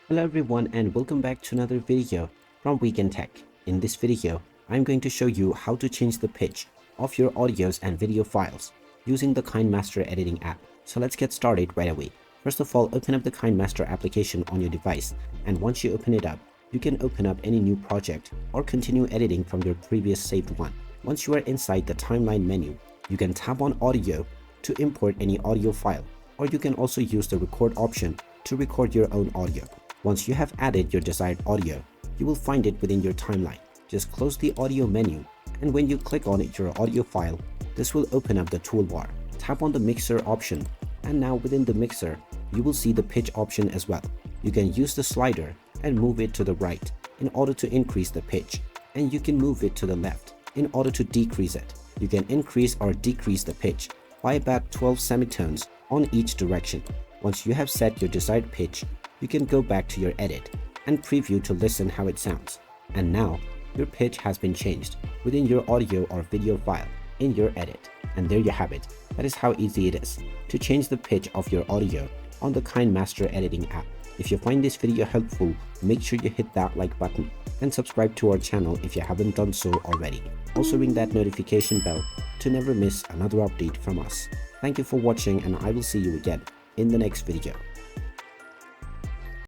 Hello everyone and welcome back to another video from Wake&Tech. In this video, I'm going to show you how to change the pitch of your audios and video files using the KineMaster editing app. So let's get started right away. First of all, open up the KineMaster application on your device, and once you open it up, you can open up any new project or continue editing from your previous saved one. Once you are inside the timeline menu, you can tap on audio to import any audio file, or you can also use the record option to record your own audio. Once you have added your desired audio, you will find it within your timeline. Just close the audio menu, and when you click on your audio file, this will open up the toolbar. Tap on the mixer option, and now within the mixer, you will see the pitch option as well. You can use the slider and move it to the right in order to increase the pitch, and you can move it to the left in order to decrease it. You can increase or decrease the pitch by about 12 semitones on each direction. Once you have set your desired pitch, you can go back to your edit and preview to listen how it sounds. And now, your pitch has been changed within your audio or video file in your edit. And there you have it. That is how easy it is to change the pitch of your audio on the KineMaster editing app. If you find this video helpful, make sure you hit that like button and subscribe to our channel if you haven't done so already. Also ring that notification bell to never miss another update from us. Thank you for watching, and I will see you again in the next video.